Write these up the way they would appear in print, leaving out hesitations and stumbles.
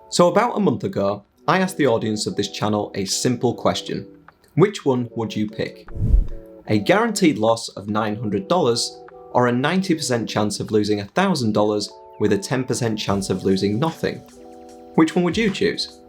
So about a month ago, I asked the audience of this channel a simple question. Which one would you pick? A guaranteed loss of $900 or a 90% chance of losing $1,000 with a 10% chance of losing nothing? Which one would you choose?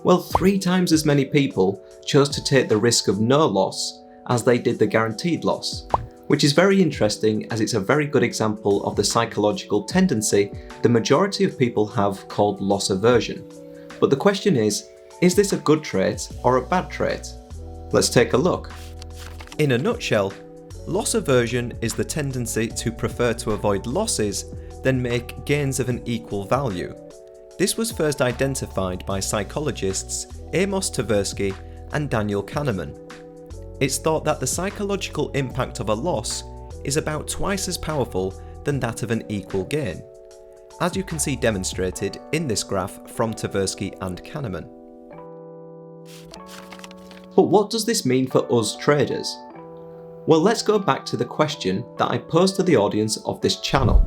Well, 3 times as many people chose to take the risk of no loss as they did the guaranteed loss, which is very interesting as it's a very good example of the psychological tendency the majority of people have called loss aversion. But the question is this a good trait or a bad trait? Let's take a look. In a nutshell, loss aversion is the tendency to prefer to avoid losses than make gains of an equal value. This was first identified by psychologists Amos Tversky and Daniel Kahneman. It's thought that the psychological impact of a loss is about twice as powerful than that of an equal gain, as you can see demonstrated in this graph from Tversky and Kahneman. But what does this mean for us traders? Well, let's go back to the question that I posed to the audience of this channel.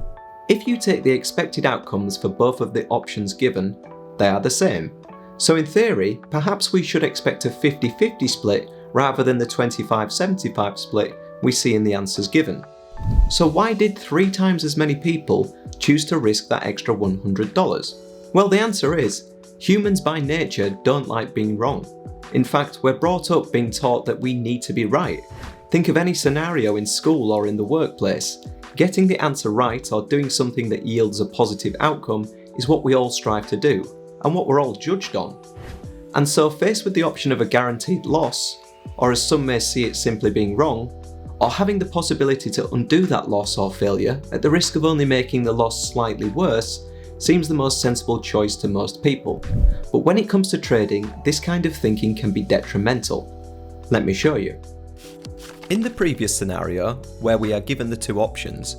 If you take the expected outcomes for both of the options given, they are the same. So in theory, perhaps we should expect a 50-50 split rather than the 25-75 split we see in the answers given. So why did 3 times as many people choose to risk that extra $100? Well, the answer is, humans by nature don't like being wrong. In fact, we're brought up being taught that we need to be right. Think of any scenario in school or in the workplace. Getting the answer right or doing something that yields a positive outcome is what we all strive to do, and what we're all judged on. And so faced with the option of a guaranteed loss, or as some may see it simply being wrong, or having the possibility to undo that loss or failure at the risk of only making the loss slightly worse, seems the most sensible choice to most people. But when it comes to trading, this kind of thinking can be detrimental. Let me show you. In the previous scenario, where we are given the 2 options,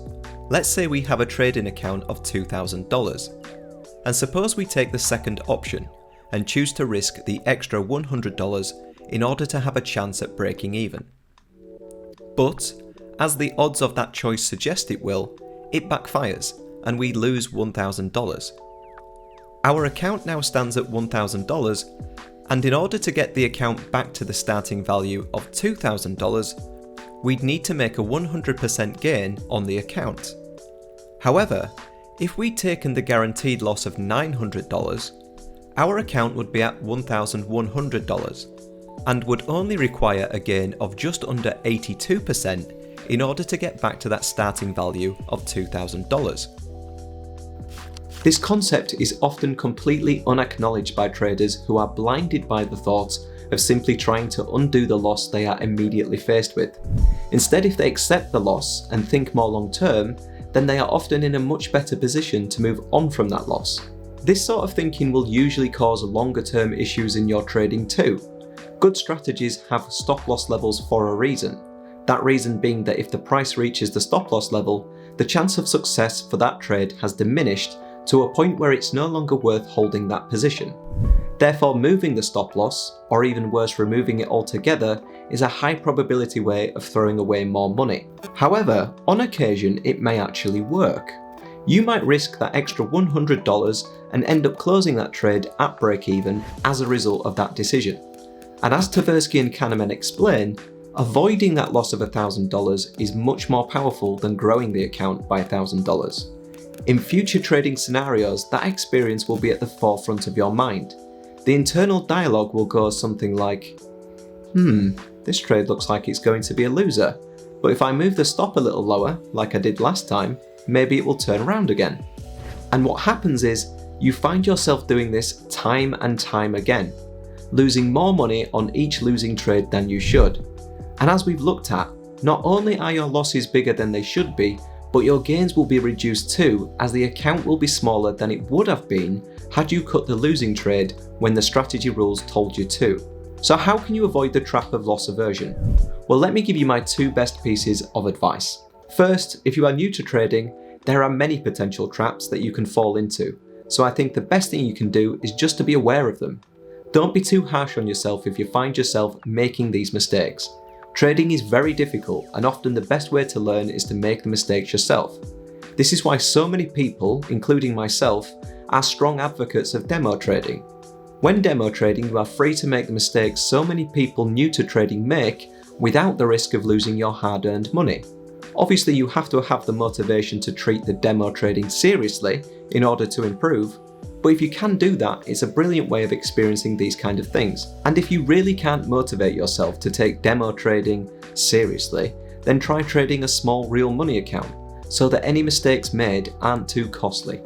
let's say we have a trading account of $2,000, and suppose we take the second option and choose to risk the extra $100 in order to have a chance at breaking even. But, as the odds of that choice suggest it will, it backfires and we lose $1,000. Our account now stands at $1,000, and in order to get the account back to the starting value of $2,000, we'd need to make a 100% gain on the account. However, if we'd taken the guaranteed loss of $900, our account would be at $1,100 and would only require a gain of just under 82% in order to get back to that starting value of $2,000. This concept is often completely unacknowledged by traders who are blinded by the thought of simply trying to undo the loss they are immediately faced with. Instead, if they accept the loss and think more long term, then they are often in a much better position to move on from that loss. This sort of thinking will usually cause longer term issues in your trading too. Good strategies have stop loss levels for a reason. That reason being that if the price reaches the stop loss level, the chance of success for that trade has diminished to a point where it's no longer worth holding that position. Therefore, moving the stop loss, or even worse, removing it altogether, is a high probability way of throwing away more money. However, on occasion it may actually work. You might risk that extra $100 and end up closing that trade at break even as a result of that decision. And as Tversky and Kahneman explain, avoiding that loss of $1,000 is much more powerful than growing the account by $1,000. In future trading scenarios, that experience will be at the forefront of your mind. The internal dialogue will go something like, this trade looks like it's going to be a loser, but if I move the stop a little lower, like I did last time, maybe it will turn around again. And what happens is, you find yourself doing this time and time again, losing more money on each losing trade than you should. And as we've looked at, not only are your losses bigger than they should be, but your gains will be reduced too, as the account will be smaller than it would have been had you cut the losing trade when the strategy rules told you to. So how can you avoid the trap of loss aversion? Well, let me give you my 2 best pieces of advice. First, if you are new to trading, there are many potential traps that you can fall into. So I think the best thing you can do is just to be aware of them. Don't be too harsh on yourself if you find yourself making these mistakes. Trading is very difficult, and often the best way to learn is to make the mistakes yourself. This is why so many people, including myself, are strong advocates of demo trading. When demo trading, you are free to make the mistakes so many people new to trading make without the risk of losing your hard-earned money. Obviously, you have to have the motivation to treat the demo trading seriously in order to improve, but if you can do that, it's a brilliant way of experiencing these kind of things. And if you really can't motivate yourself to take demo trading seriously, then try trading a small real money account so that any mistakes made aren't too costly.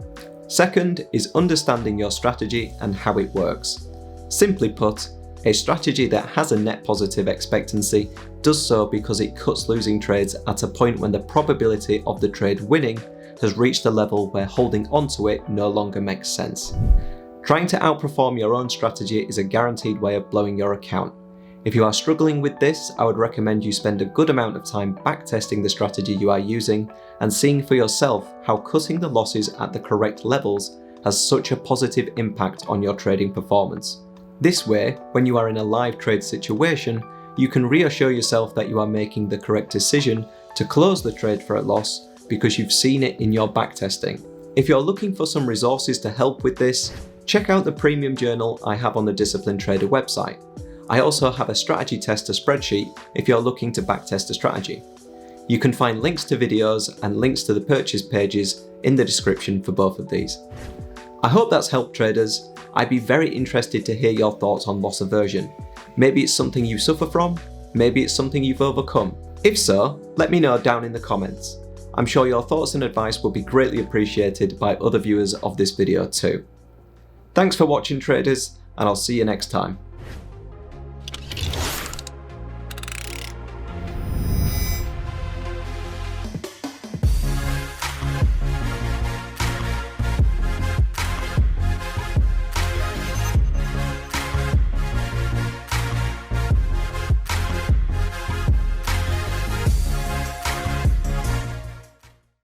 Second is understanding your strategy and how it works. Simply put, a strategy that has a net positive expectancy does so because it cuts losing trades at a point when the probability of the trade winning has reached a level where holding onto it no longer makes sense. Trying to outperform your own strategy is a guaranteed way of blowing your account. If you are struggling with this, I would recommend you spend a good amount of time backtesting the strategy you are using and seeing for yourself how cutting the losses at the correct levels has such a positive impact on your trading performance. This way, when you are in a live trade situation, you can reassure yourself that you are making the correct decision to close the trade for a loss because you've seen it in your backtesting. If you're looking for some resources to help with this, check out the premium journal I have on the Disciplined Trader website. I also have a strategy tester spreadsheet if you're looking to backtest a strategy. You can find links to videos and links to the purchase pages in the description for both of these. I hope that's helped traders. I'd be very interested to hear your thoughts on loss aversion. Maybe it's something you suffer from, maybe it's something you've overcome. If so, let me know down in the comments. I'm sure your thoughts and advice will be greatly appreciated by other viewers of this video too. Thanks for watching traders, and I'll see you next time.